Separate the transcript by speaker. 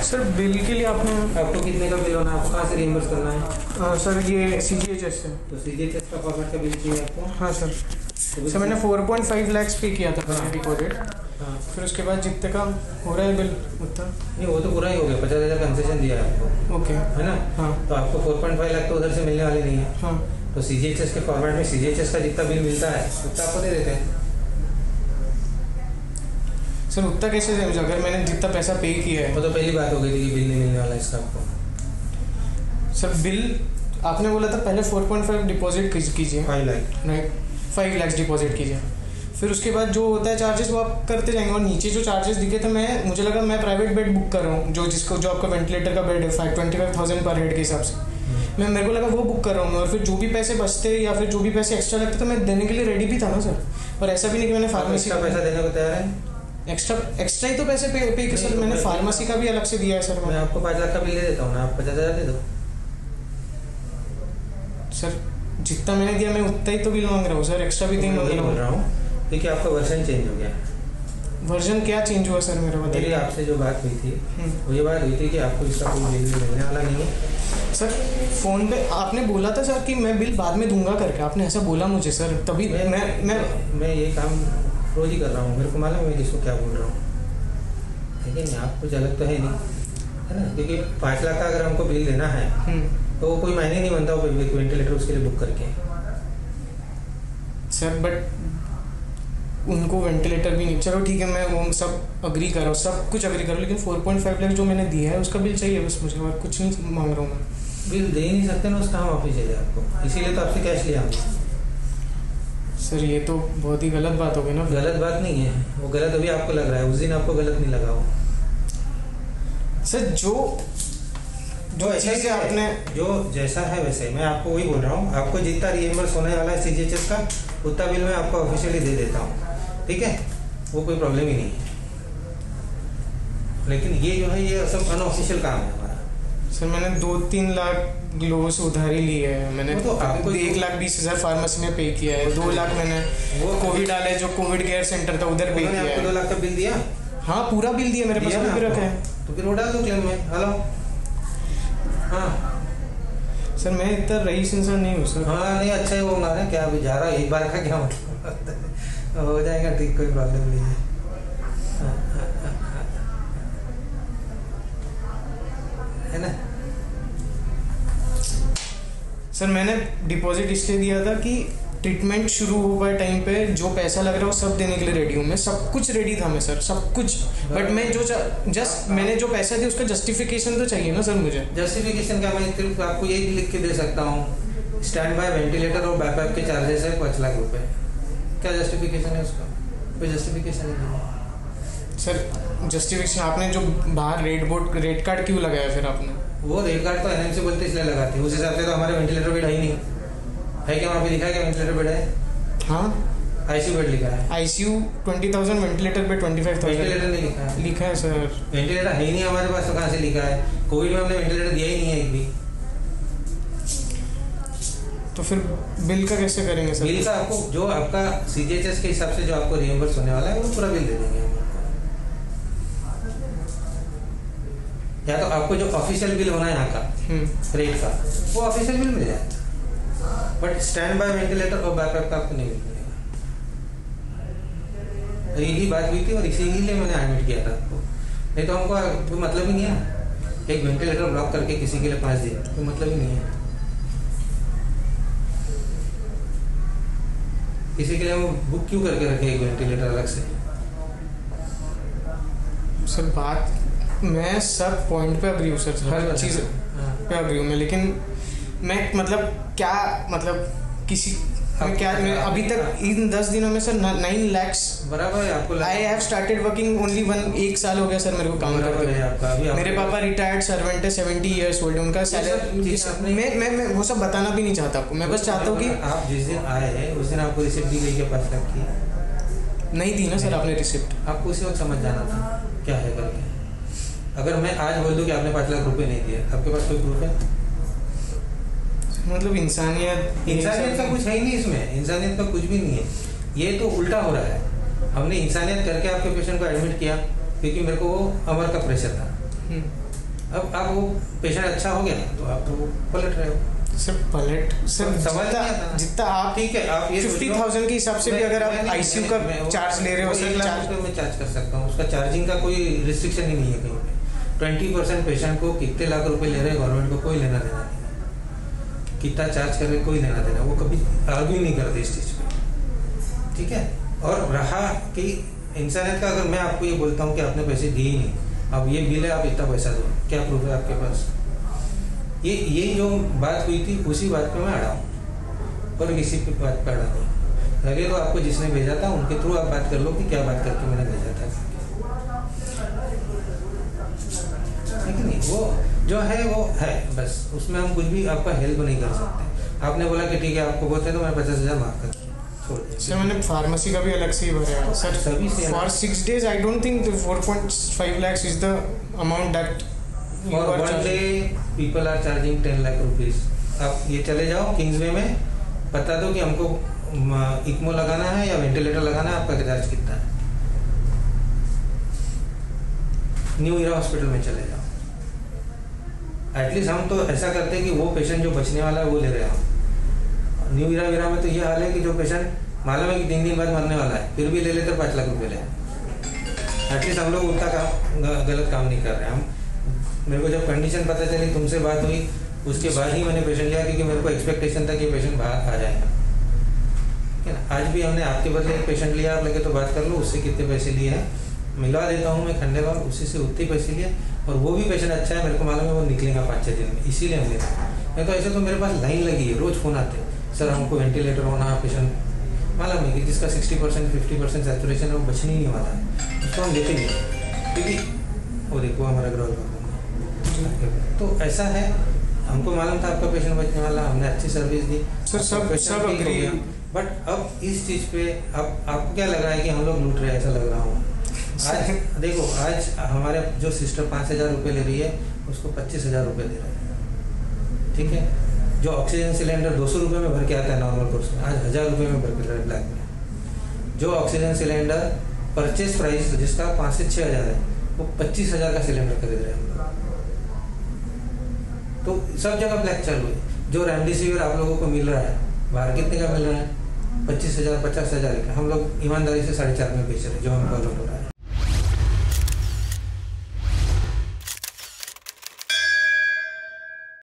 Speaker 1: Sir bill के लिए
Speaker 2: आपको कितने का बिल होना है, आपको कहाँ से रिइंबर्स करना है?
Speaker 1: सर ये CGHS से।
Speaker 2: तो CGHS का फॉर्मेट का बिल चाहिए आपको?
Speaker 1: हाँ सर। सर मैंने 4.5 लाख पे किया था पहले डिपॉजिट।
Speaker 2: हाँ,
Speaker 1: फिर उसके बाद जितने का हो रहा है बिल उतना
Speaker 2: नहीं वो तो पूरा ही हो गया, 50,000 कंसेशन दिया है आपको।
Speaker 1: ओके
Speaker 2: है ना?
Speaker 1: हाँ।
Speaker 2: तो आपको 4.5 लाख तो उधर से मिलने वाले नहीं है।
Speaker 1: हाँ
Speaker 2: तो CGHS के फॉर्मेट में CGHS का जितना बिल मिलता है उतना आपको दे देते हैं।
Speaker 1: सर उतना कैसे दे मुझे, अगर मैंने जितना पैसा पे किया है?
Speaker 2: वो तो पहली बात हो गई थी कि बिल नहीं मिलने वाला इसका आपको।
Speaker 1: सर बिल आपने बोला था पहले 4.5 डिपॉजिट कीजिए,
Speaker 2: 5 लाख
Speaker 1: राइट, 5 लाख डिपॉजिट कीजिए। फिर उसके बाद जो होता है चार्जेस वो आप करते जाएंगे। और नीचे जो चार्जेस दिखे थे मुझे लगा मैं प्राइवेट बेड बुक कर रहा हूँ, जो आपका वेंटिलेटर का बेड है 25,000 पर हेड के हिसाब से मेरे को लगा वो बुक कर रहा हूँ। और फिर जो भी पैसे बचते या फिर जो भी पैसे एक्स्ट्रा लगते तो मैं देने के लिए रेडी भी था ना सर। और ऐसा भी नहीं कि मैंने फार्मेसी
Speaker 2: का पैसा देने को तैयार है।
Speaker 1: एक्स्ट्रा ही तो पैसे पे सर मैंने फार्मेसी का भी अलग से दिया है सर।
Speaker 2: मैं आपको 5 लाख का बिल दे देता हूँ ना, आप 50,000 दे दो।
Speaker 1: सर जितना मैंने दिया मैं उतना ही तो बिल मांग रहा हूँ सर, एक्स्ट्रा भी नहीं मांग रहा हूँ।
Speaker 2: देखिए आपका वर्जन चेंज हो गया।
Speaker 1: वर्जन क्या चेंज हुआ सर मेरा, बताइए।
Speaker 2: आपसे जो बात हुई थी वो ये बात हुई थी कि आपको इसका कोई बिल मिलने वाला नहीं है।
Speaker 1: सर फ़ोन पे आपने बोला था सर कि मैं बिल बाद में दूंगा करके, आपने ऐसा बोला मुझे सर, तभी
Speaker 2: मैं ये काम रोज ही कर रहा हूँ, मेरे को मालूम है मैं किसको क्या बोल रहा हूँ। ठीक है नहीं, आप कुछ अलग तो है नहीं, है ना? क्योंकि 5 लाख का अगर हमको बिल देना है तो वो कोई मायने नहीं बनता वो वेंटिलेटर उसके लिए बुक करके।
Speaker 1: सर बट उनको वेंटिलेटर भी नहीं, चलो ठीक है मैं वो सब अग्री कर रहा हूँ, सब कुछ अग्री करो, लेकिन 4.5 लाख जो मैंने दिया है उसका बिल चाहिए बस मुझे, और कुछ नहीं मांग रहा हूँ मैं।
Speaker 2: बिल दे ही नहीं सकते ना, उसका हम ऑफिस चाहिए आपको, इसीलिए तो आपसे कैश लिया हमने।
Speaker 1: सर ये तो बहुत ही गलत बात हो गई ना।
Speaker 2: गलत बात नहीं है, वो गलत अभी आपको लग रहा है, उस दिन आपको गलत नहीं लगा हो।
Speaker 1: सर जो चीज़ आपने
Speaker 2: जो जैसा है वैसे मैं आपको वही बोल रहा हूँ, आपको जितना रिइंबर्स होने वाला है CGHS का उतना बिल मैं आपको ऑफिशियली दे देता हूँ, ठीक है? वो कोई प्रॉब्लम ही नहीं है। लेकिन ये जो है ये सब अनऑफिशियल काम है हमारा।
Speaker 1: सर मैंने 2-3 लाख लोगों से उधारी ली है मैंने,
Speaker 2: तो आपको
Speaker 1: 1,20,000 फार्मेसी में पे किया है, 2 लाख मैंने वो कोविड वाले जो कोविड केयर सेंटर था उधर पे किया है।
Speaker 2: 2 लाख का बिल दिया?
Speaker 1: हाँ पूरा बिल दिया, मेरे पास भी रखा है।
Speaker 2: तो फिर वो डाल दो क्लेम में। हेलो हाँ
Speaker 1: सर मैं इतना रईस इंसान नहीं हूँ सर।
Speaker 2: हाँ नहीं अच्छा है वो मारे क्या अभी जा रहा है एक बार का क्या मतलब हो जाएगा ठीक, कोई प्रॉब्लम नहीं है। है ना?
Speaker 1: सर मैंने डिपॉजिट इसलिए दिया था कि ट्रीटमेंट शुरू हो पाए टाइम पे जो पैसा लग रहा है वो सब देने के लिए रेडी हूँ मैं, सब कुछ रेडी था मैं सर, सब कुछ। बट मैं जो जस्ट मैंने जो पैसा दिया उसका जस्टिफिकेशन तो चाहिए ना सर मुझे।
Speaker 2: जस्टिफिकेशन का मैं सिर्फ आपको यही लिख के दे सकता हूँ, स्टैंड बाय वेंटिलेटर और बैकअप के चार्जेस है 5 लाख रुपए। क्या जस्टिफिकेशन है उसका? कोई जस्टिफिकेशन नहीं है
Speaker 1: सर। जस्टिफिकेशन आपने जो बाहर रेड कार्ड क्यों लगाया फिर आपने?
Speaker 2: वो रेड कार्ड तो NMC बोलते इसलिए लगाते हैं, उस हिसाब से तो हमारे वेंटिलेटर बेड ही नहीं है। क्या वहाँ पे लिखा है कि वेंटिलेटर बेड है?
Speaker 1: हाँ
Speaker 2: ICU बेड लिखा है।
Speaker 1: ICU 20,000, वेंटिलेटर पे 25,000।
Speaker 2: वेंटिलेटर नहीं लिखा है।
Speaker 1: लिखा है सर।
Speaker 2: वेंटिलेटर है ही नहीं हमारे पास, तो कहाँ से लिखा है? कोविड में हमने वेंटिलेटर दिया ही नहीं है एक भी। तो
Speaker 1: फिर बिल का कैसे करेंगे सर?
Speaker 2: बिल का आपको जो आपका CGHS के हिसाब से जो आपको रिइंबर्स होने वाला है वो पूरा बिल दे देंगे हम आपको। या तो आपको जो ऑफिशियल बिल होना है यहाँ का रेट का वो ऑफिशियल बिल मिल जाएगा, बट स्टैंड बाय वेंटिलेटर और बैकअप का आपको नहीं मिलेगा। यही बात हुई थी और इसीलिए मैंने एडमिट किया था आपको, नहीं तो हमको कोई मतलब ही नहीं है। एक वेंटिलेटर ब्लॉक करके किसी के लिए 5 दिन कोई मतलब ही नहीं है। इसी के लिए हम बुक क्यों करके रखे एक वेंटिलेटर अलग से?
Speaker 1: सर बात मैं सब पॉइंट पे अग्री हूँ सर, हर चीज़ पे अग्री हूँ मैं, लेकिन मैं मतलब क्या मतलब किसी मैं क्या मैं अभी तक इन 10 दिनों में सर 9 lakhs
Speaker 2: बराबर है आपको।
Speaker 1: I have started working only 1 साल हो गया सर मेरे को काम करते। मेरे पापा रिटायर्ड सर्वेंट है, 70 years old, उनका सैलरी मैं वो सब बताना भी नहीं चाहता आपको, मैं बस चाहता हूँ कि
Speaker 2: आप जिस दिन आए हैं उस दिन आपको रिसिप्ट दी गई के 5 लाख की
Speaker 1: नहीं दी ना सर आपने रिसिप्ट?
Speaker 2: आपको उसी वक्त समझ जाना था क्या है करके। अगर मैं आज बोल दूं कि आपने 5 लाख रुपए नहीं दिए, आपके पास कोई प्रूफ है?
Speaker 1: मतलब इंसानियत
Speaker 2: का कुछ है ही नहीं इसमें, इंसानियत का कुछ भी नहीं है। ये तो उल्टा हो रहा है। हमने इंसानियत करके आपके पेशेंट को एडमिट किया क्योंकि मेरे को वो अमर का प्रेशर था। अब आप वो पेशेंट अच्छा हो गया तो आप तो पलट रहे हो।
Speaker 1: सर
Speaker 2: सवाल
Speaker 1: जितना आप
Speaker 2: ठीक है, आप ये
Speaker 1: 50,000 के हिसाब से भी अगर आप आईसीयू का चार्ज ले रहे हो सर,
Speaker 2: मैं चार्ज कर सकता हूँ, उसका चार्जिंग का कोई रिस्ट्रिक्शन ही नहीं है कहीं पे। 20% पेशेंट को कितने लाख रुपए ले रहे हैं गवर्नमेंट को कोई लेना देना नहीं, कितना चार्ज कर रहे कोई लेना देना, वो कभी आर्ग्यू नहीं करते इस चीज पे, ठीक है। और रहा कि इंसानियत का, अगर मैं आपको ये बोलता हूँ कि आपने पैसे दिए ही नहीं, अब ये बिल है आप इतना पैसा दो, क्या प्रूफ है आपके पास? ये जो बात हुई थी उसी बात पे मैं अड़ा हूँ, और किसी पे बात पे अड़ा नहीं। लगे तो आपको जिसने भेजा था उनके थ्रू आप बात कर लो कि क्या बात करके मैंने भेजा था, ठीक है नहीं? वो जो है वो है, बस उसमें हम कुछ भी आपका हेल्प नहीं कर सकते। आपने बोला कि ठीक है आपको बोलते हैं तो मैं 50,000 माफ कर
Speaker 1: सर, मैंने फार्मेसी का भी अलग से ही भरा है सर।
Speaker 2: सभी से
Speaker 1: for 6 days I don't think 4.5 lakhs is the amount that
Speaker 2: For one day people are charging 10 lakh rupees। आप ये चले जाओ किंग्सवे में, बता दो कि हमको इक्मो लगाना है या वेंटिलेटर लगाना है, आपका चार्ज कितना है। न्यू ईरा हॉस्पिटल में चले जाओ, एटलीस्ट हम तो ऐसा करते हैं कि वो पेशेंट जो बचने वाला है वो ले रहे हो। न्यू ईरा वीरा में तो ये हाल है कि जो पेशेंट मालूम है कि 3 दिन बाद मरने वाला है फिर भी ले लेते 5 लाख रुपए ले। एटलीस्ट हम लोग उतना गलत काम नहीं कर रहे हम। मेरे को जब कंडीशन पता चली, तुमसे बात हुई, उसके बाद ही मैंने पेशेंट लिया, क्योंकि मेरे को एक्सपेक्टेशन था कि पेशेंट बाहर आ जाएगा, ठीक है ना। आज भी हमने आपके बदले एक पेशेंट लिया, आप लगे तो बात कर लो, उससे कितने पैसे लिए हैं मिलवा देता हूँ मैं खंडेवाल, उसी से उतने पैसे लिए, और वो भी पेशेंट अच्छा है, मेरे को मालूम है वो निकलेगा 5-6 दिन में, इसीलिए हम लेते हैं। नहीं तो ऐसे तो मेरे पास लाइन लगी है, रोज फोन आते हैं, सर हमको वेंटिलेटर होना, पेशेंट मालूम है कि जिसका 60% 50% सैचुरेशन है वो बचने ही नहीं वाला है, उसको हम लेते नहीं, क्योंकि वो देखो हमारा ग्रोथ। तो ऐसा है, हमको मालूम था आपका पेशेंट बचने वाला, हमने अच्छी सर्विस दी
Speaker 1: सर, सब अग्री है।
Speaker 2: बट अब इस चीज पे अब आपको क्या लग रहा है कि हम लोग लूट रहे हैं, ऐसा लग रहा हूँ। आज देखो, आज हमारे जो सिस्टर 5,000 रुपये ले रही है उसको 25,000 रुपये दे रहे हैं, ठीक है। जो ऑक्सीजन सिलेंडर 200 रुपये में भर के आता है नॉर्मल कोर्स में, आज 1,000 रुपये में भर के रहा है ब्लैक में। जो ऑक्सीजन सिलेंडर परचेज प्राइस जिसका 5 से 6,000 है, वो 25,000 का सिलेंडर खरीद रहे हैं हम लोग। तो सब जगह ब्लैक चालू है। जो रेमडेसिविर आप लोगों को मिल रहा है बाहर कितने का मिल रहा है? 25,000 50,000 का। हम लोग ईमानदारी से 4.5 में बेच रहे हैं, जो हमको अलॉट हो रहा है।